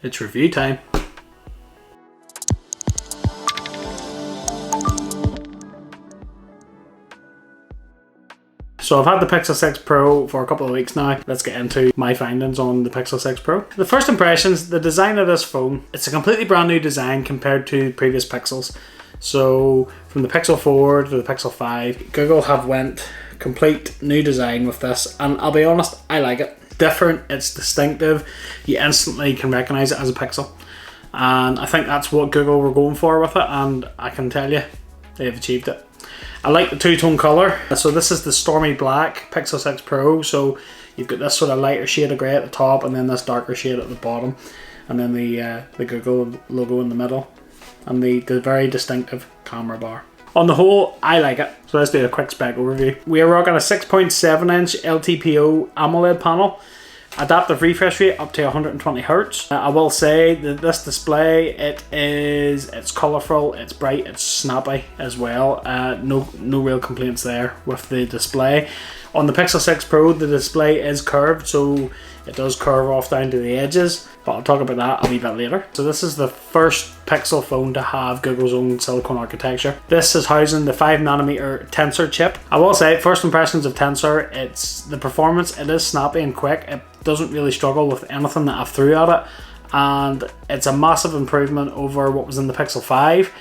It's review time. So I've had the Pixel 6 Pro for a couple of weeks now. Let's get into my findings on the Pixel 6 Pro. The first impressions, the design of this phone, it's a completely brand new design compared to previous Pixels. So from the Pixel 4 to the Pixel 5, Google have went complete new design with this, and I'll be honest, I like it. Different, it's distinctive, you instantly can recognize it as a Pixel. And I think that's what Google were going for with it, and I can tell you, they've achieved it. I like the two-tone colour. So this is the Stormy Black Pixel 6 Pro. So you've got this sort of lighter shade of grey at the top and then this darker shade at the bottom. And then the Google logo in the middle. And the very distinctive camera bar. On the whole, I like it. So let's do a quick spec overview. We are rocking a 6.7-inch LTPO AMOLED panel. Adaptive refresh rate up to 120 Hz. I will say that this display, it's colourful, it's bright, it's snappy as well. No real complaints there with the display. On the Pixel 6 Pro, the display is curved, so it does curve off down to the edges, but I'll talk about that a wee bit later. So this is the first Pixel phone to have Google's own silicon architecture. This is housing the 5nm Tensor chip. I will say, first impressions of Tensor, it's the performance, it is snappy and quick. It doesn't really struggle with anything that I've threw at it, and it's a massive improvement over what was in the Pixel 5,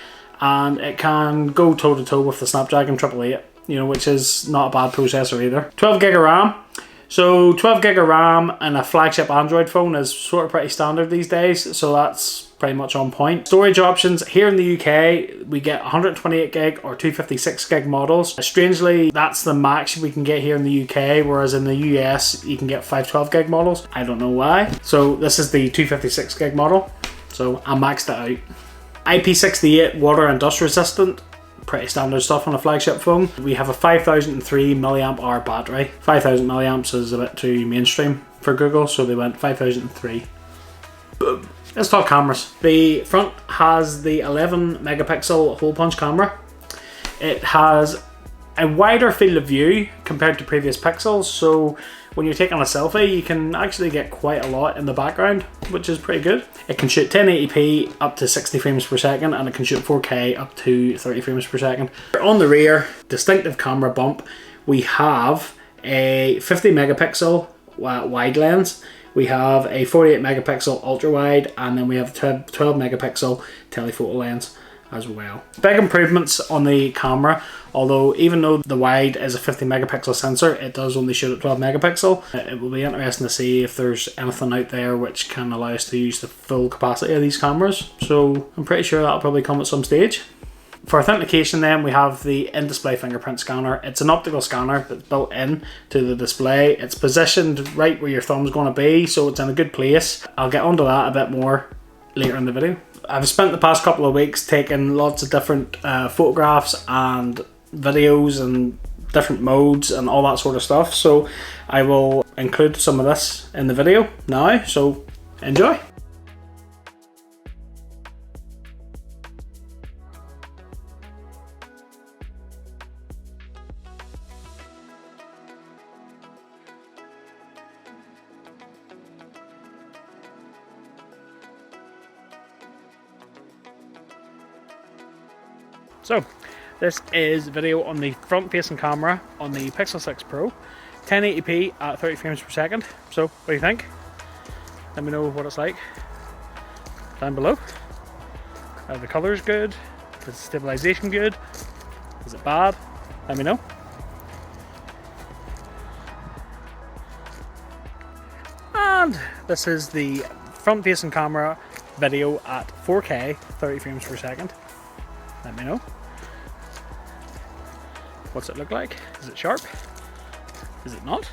and it can go toe to toe with the Snapdragon 888, you know, which is not a bad processor either. 12 gig of RAM. So 12 gig of RAM in a flagship Android phone is sort of pretty standard these days, so that's pretty much on point. Storage options, here in the UK, we get 128 gig or 256 gig models. Strangely, that's the max we can get here in the UK, whereas in the US, you can get 512 gig models. I don't know why. So this is the 256 gig model, so I maxed it out. IP68 water and dust resistant. Pretty standard stuff on a flagship phone. We have a 5003 milliamp hour battery. 5000 milliamps is a bit too mainstream for Google, so they went 5003. Boom. Let's talk cameras. The front has the 11 megapixel hole punch camera. It has a wider field of view compared to previous Pixels, so when you're taking a selfie you can actually get quite a lot in the background, which is pretty good. It can shoot 1080p up to 60 frames per second, and it can shoot 4K up to 30 frames per second. On the rear, distinctive camera bump, we have a 50 megapixel wide lens. We have a 48 megapixel ultra wide, and then we have a 12 megapixel telephoto lens as well. Big improvements on the camera, although even though the wide is a 50 megapixel sensor, it does only shoot at 12 megapixel. It will be interesting to see if there's anything out there which can allow us to use the full capacity of these cameras, so I'm pretty sure that'll probably come at some stage. For authentication then, we have the in-display fingerprint scanner. It's an optical scanner that's built in to the display. It's positioned right where your thumb's going to be, so it's in a good place. I'll get onto that a bit more later in the video. I've spent the past couple of weeks taking lots of different photographs and videos and different modes and all that sort of stuff, so I will include some of this in the video now, so enjoy. So this is video on the front facing camera on the Pixel 6 Pro, 1080p at 30 frames per second. So what do you think? Let me know what it's like down below. Are the colours good? Is the stabilization good? Is it bad? Let me know. And this is the front facing camera video at 4K 30 frames per second. Let me know. What's it look like? Is it sharp? Is it not?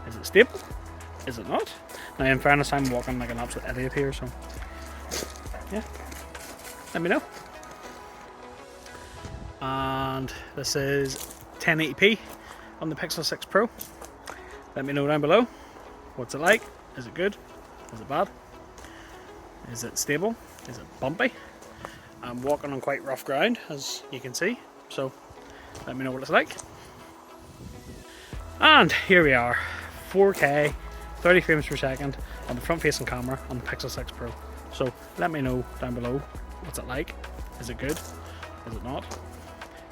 Is it stable? Is it not? Now in fairness, I'm walking like an absolute idiot here, so yeah, let me know. And this is 1080p on the Pixel 6 Pro. Let me know down below. What's it like? Is it good? Is it bad? Is it stable? Is it bumpy? I'm walking on quite rough ground, as you can see, so let me know what it's like. And here we are, 4K, 30 frames per second on the front facing camera on the Pixel 6 Pro. So let me know down below, what's it like? Is it good? Is it not?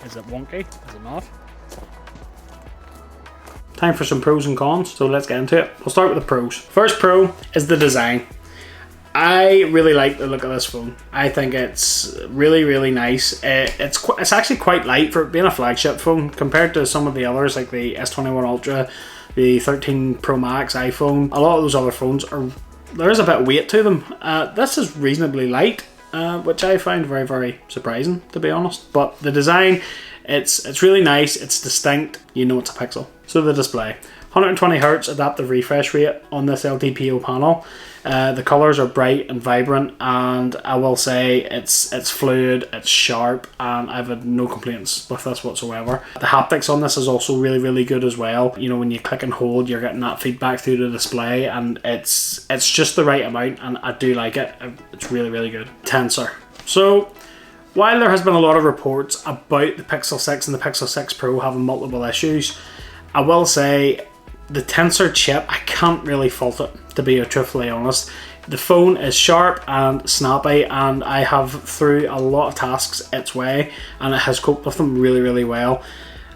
Is it wonky? Is it not? Time for some pros and cons, so let's get into it. We'll start with the pros. First pro is the design. I really like the look of this phone. I think it's really, really nice. It's actually quite light for being a flagship phone compared to some of the others like the S21 Ultra, the 13 Pro Max iPhone. A lot of those other phones there is a bit of weight to them. This is reasonably light, which I find very, very surprising, to be honest. But the design, it's really nice. It's distinct. You know it's a Pixel. So the display. 120Hz adaptive refresh rate on this LTPO panel. The colours are bright and vibrant, and I will say it's fluid, it's sharp, and I've had no complaints with this whatsoever. The haptics on this is also really, really good as well. You know, when you click and hold, you're getting that feedback through the display, and it's just the right amount, and I do like it. It's really, really good. Tensor. So while there has been a lot of reports about the Pixel 6 and the Pixel 6 Pro having multiple issues, I will say the Tensor chip, I can't really fault it, to be truthfully honest. The phone is sharp and snappy, and I have threw a lot of tasks its way, and it has coped with them really, really well.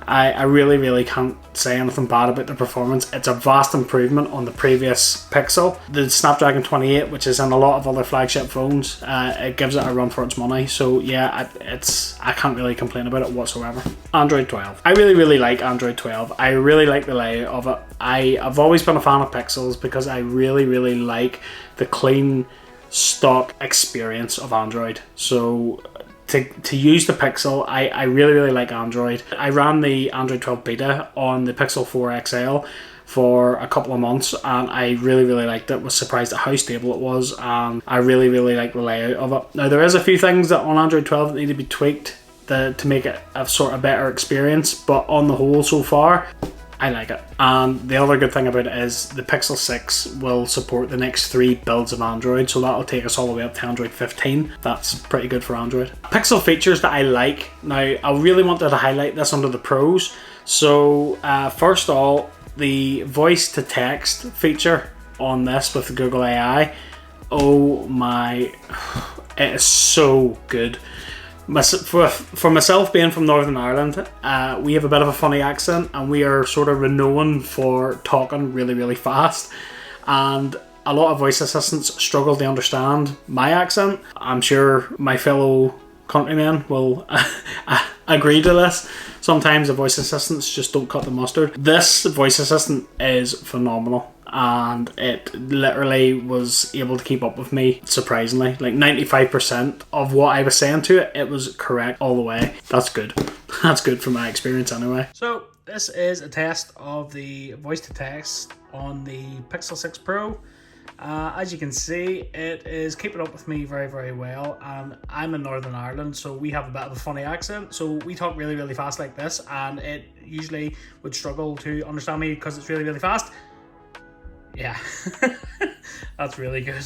I really, really can't say anything bad about the performance. It's a vast improvement on the previous Pixel. The Snapdragon 28, which is in a lot of other flagship phones, it gives it a run for its money. So yeah, I can't really complain about it whatsoever. Android 12. I really, really like Android 12. I really like the layout of it. I've always been a fan of Pixels because I really, really like the clean stock experience of Android. So to use the Pixel, I really, really like Android. I ran the Android 12 beta on the Pixel 4 XL for a couple of months, and I really, really liked it. Was surprised at how stable it was, and I really, really like the layout of it. Now, there is a few things that on Android 12 that need to be tweaked to make it a sort of better experience, but on the whole so far, I like it. And the other good thing about it is the Pixel 6 will support the next 3 builds of Android, so that'll take us all the way up to Android 15. That's pretty good for Android. Pixel features that I like. Now, I really wanted to highlight this under the pros. So first of all, the voice to text feature on this with Google AI. Oh my, it is so good. For myself, being from Northern Ireland, we have a bit of a funny accent, and we are sort of renowned for talking really, really fast, and a lot of voice assistants struggle to understand my accent. I'm sure my fellow countrymen will agree to this. Sometimes the voice assistants just don't cut the mustard. This voice assistant is phenomenal, and it literally was able to keep up with me surprisingly. Like 95% of what I was saying to it, it was correct all the way. That's good. That's good from my experience anyway. So this is a test of the voice to text on the Pixel 6 Pro. As you can see, it is keeping up with me very, very well, and I'm in Northern Ireland, so we have a bit of a funny accent, so we talk really, really fast like this, and it usually would struggle to understand me because it's really, really fast. Yeah, that's really good.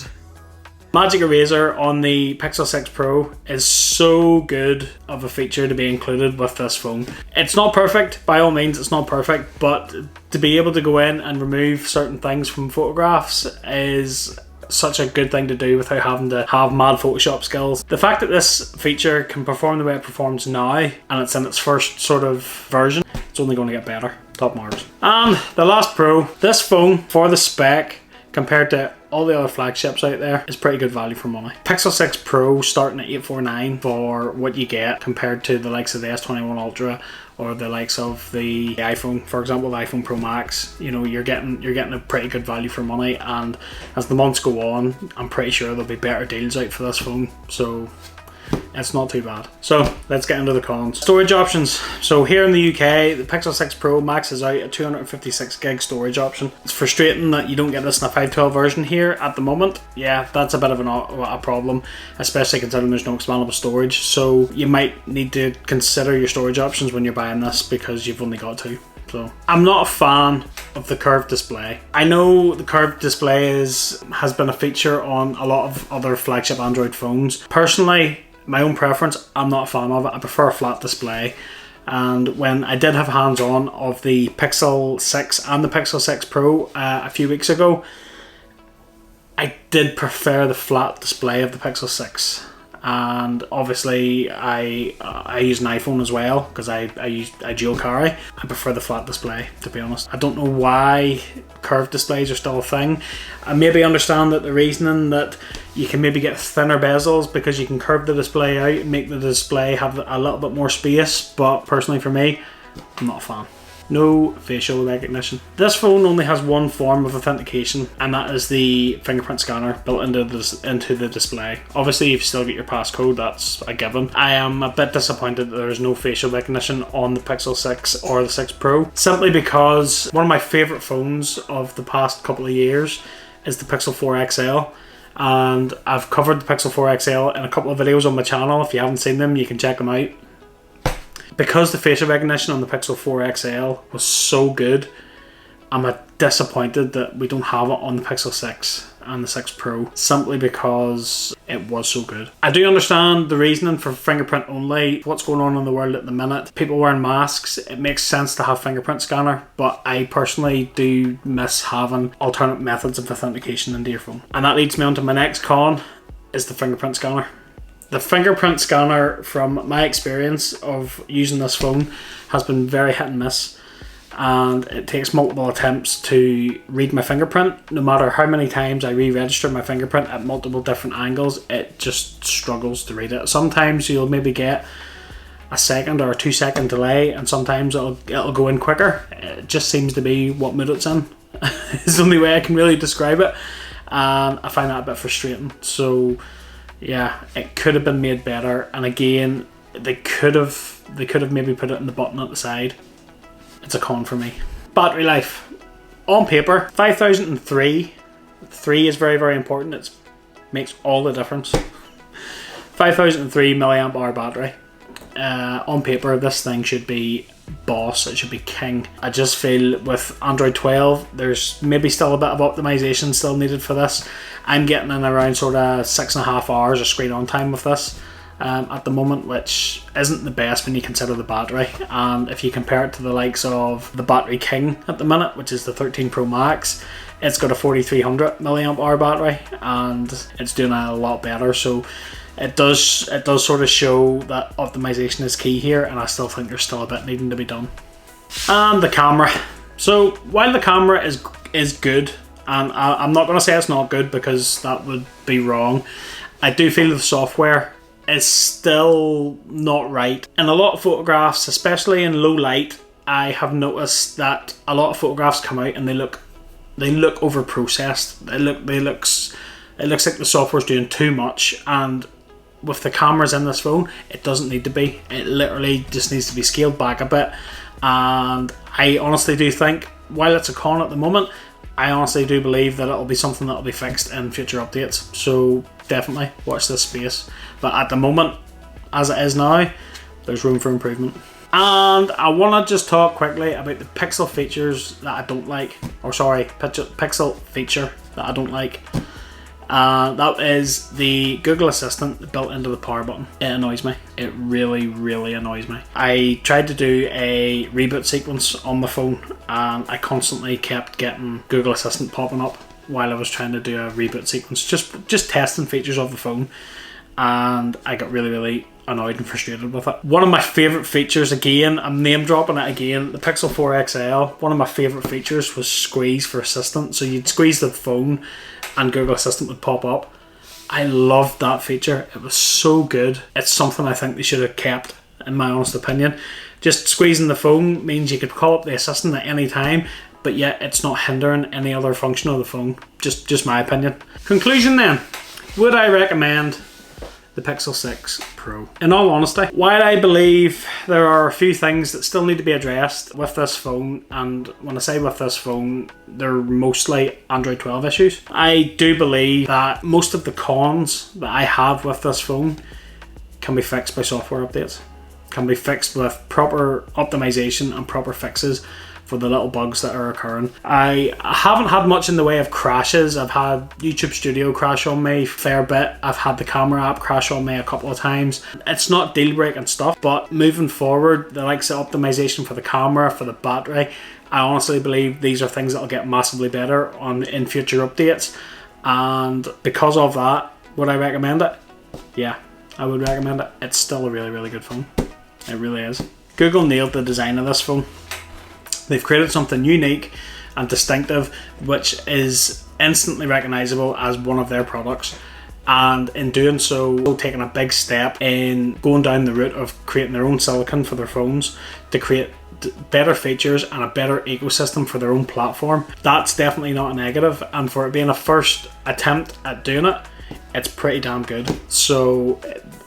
Magic Eraser on the Pixel 6 Pro is so good of a feature to be included with this phone. It's not perfect, by all means it's not perfect, but to be able to go in and remove certain things from photographs is such a good thing to do without having to have mad Photoshop skills. The fact that this feature can perform the way it performs now, and it's in its first sort of version, it's only going to get better. Top marks. And the last pro, this phone for the spec compared to all the other flagships out there is pretty good value for money. Pixel 6 Pro starting at $849 for what you get compared to the likes of the S21 Ultra or the likes of the iPhone, for example, the iPhone Pro Max. You know, you're getting a pretty good value for money, and as the months go on, I'm pretty sure there'll be better deals out for this phone. So it's not too bad. So let's get into the cons. Storage options. So here in the UK, the Pixel 6 Pro maxes out a 256 gig storage option. It's frustrating that you don't get this in a 512 version here at the moment. Yeah, that's a bit of a problem, especially considering there's no expandable storage. So you might need to consider your storage options when you're buying this because you've only got 2. So I'm not a fan of the curved display. I know the curved display has been a feature on a lot of other flagship Android phones. Personally, my own preference, I'm not a fan of it. I prefer a flat display. And when I did have hands-on of the Pixel 6 and the Pixel 6 Pro a few weeks ago, I did prefer the flat display of the Pixel 6. And obviously I use an iPhone as well because I dual carry. I prefer the flat display, to be honest. I don't know why curved displays are still a thing. I maybe understand that the reasoning that you can maybe get thinner bezels because you can curve the display out and make the display have a little bit more space, but personally for me, I'm not a fan. No facial recognition. This phone only has one form of authentication, and that is the fingerprint scanner built into the display. Obviously, if you still get your passcode, that's a given. I am a bit disappointed that there's no facial recognition on the Pixel 6 or the 6 Pro, simply because one of my favourite phones of the past couple of years is the Pixel 4 XL. And I've covered the Pixel 4 XL in a couple of videos on my channel. If you haven't seen them, you can check them out. Because the facial recognition on the Pixel 4 XL was so good, I'm disappointed that we don't have it on the Pixel 6 and the 6 Pro, simply because it was so good. I do understand the reasoning for fingerprint only. What's going on in the world at the minute, people wearing masks, it makes sense to have fingerprint scanner, but I personally do miss having alternate methods of authentication into your phone. And that leads me on to my next con, is the fingerprint scanner. The fingerprint scanner, from my experience of using this phone, has been very hit and miss, and it takes multiple attempts to read my fingerprint. No matter how many times I re-register my fingerprint at multiple different angles, it just struggles to read it. Sometimes you'll maybe get a second or a 2 second delay, and sometimes it'll go in quicker. It just seems to be what mood it's in. It's the only way I can really describe it, and I find that a bit frustrating. So yeah, it could have been made better, and again, they could have maybe put it in the button at the side. It's a con for me. Battery life. On paper, 5003. 3 is very, very important. It makes all the difference. 5003 milliamp hour battery. On paper, this thing should be boss. It should be king. I just feel with Android 12, there's maybe still a bit of optimization still needed for this. I'm getting in around sort of 6.5 hours of screen on time with this at the moment, which isn't the best when you consider the battery. And if you compare it to the likes of the battery king at the minute, which is the 13 Pro Max, it's got a 4300 milliamp hour battery, and it's doing a lot better. So it does sort of show that optimization is key here, and I still think there's still a bit needing to be done. And the camera. So while the camera is good, and I'm not going to say it's not good because that would be wrong, I do feel the software is still not right. In a lot of photographs, especially in low light, I have noticed that a lot of photographs come out and they look over processed. It looks like the software's doing too much, and with the cameras in this phone, it doesn't need to be. It literally just needs to be scaled back a bit. And I honestly do think, while it's a con at the moment, I honestly do believe that it'll be something that'll be fixed in future updates. So definitely watch this space. But at the moment, as it is now, there's room for improvement. And I want to just talk quickly about the Pixel features that I don't like. Or sorry, Pixel feature that I don't like. That is the Google Assistant built into the power button. It annoys me. It really, really annoys me. I tried to do a reboot sequence on the phone, and I constantly kept getting Google Assistant popping up while I was trying to do a reboot sequence, just testing features of the phone, and I got really, really annoyed and frustrated with it. One of my favourite features, again, I'm name dropping it again, the Pixel 4 XL, one of my favourite features was squeeze for Assistant. So you'd squeeze the phone and Google Assistant would pop up. I loved that feature. It was so good. It's something I think they should have kept, in my honest opinion. Just squeezing the phone means you could call up the Assistant at any time, but yet it's not hindering any other function of the phone. Just my opinion. Conclusion then, would I recommend the Pixel 6 Pro? In all honesty, while I believe there are a few things that still need to be addressed with this phone, and when I say with this phone, they're mostly Android 12 issues, I do believe that most of the cons that I have with this phone can be fixed by software updates, can be fixed with proper optimization and proper fixes for the little bugs that are occurring. I haven't had much in the way of crashes. I've had YouTube Studio crash on me a fair bit. I've had the camera app crash on me a couple of times. It's not deal breaking stuff, but moving forward, the likes of optimization for the camera, for the battery, I honestly believe these are things that will get massively better in future updates. and because of that, would I recommend it? Yeah, I would recommend it. It's still a really, really good phone. It really is. Google nailed the design of this phone. They've created something unique and distinctive, which is instantly recognizable as one of their products, and in doing so, taking a big step in going down the route of creating their own silicon for their phones to create better features and a better ecosystem for their own platform. That's definitely not a negative, and for it being a first attempt at doing it, it's pretty damn good. So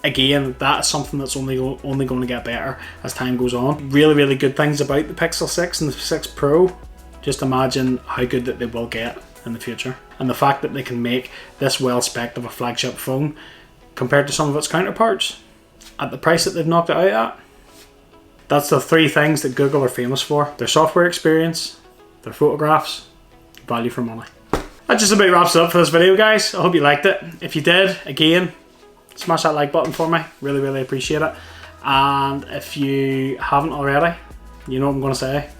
again, that's something that's only going to get better as time goes on. Really, really good things about the Pixel 6 and the 6 Pro. Just imagine how good that they will get in the future. And the fact that they can make this well-spec'd of a flagship phone compared to some of its counterparts at the price that they've knocked it out at. That's the three things that Google are famous for: their software experience, their photographs, value for money. That just about wraps it up for this video, guys. I hope you liked it. If you did, again, smash that like button for me. Really, really appreciate it. And if you haven't already, you know what I'm going to say,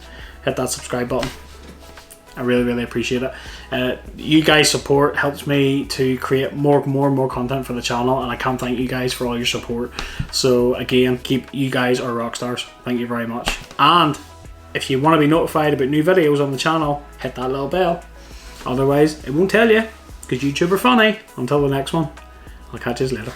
hit that subscribe button. I really, really appreciate it. You guys' support helps me to create more content for the channel, and I can't thank you guys for all your support. So again, you guys are rock stars. Thank you very much. And if you want to be notified about new videos on the channel, hit that little bell. Otherwise, it won't tell you, because YouTube are funny. Until the next one, I'll catch you later.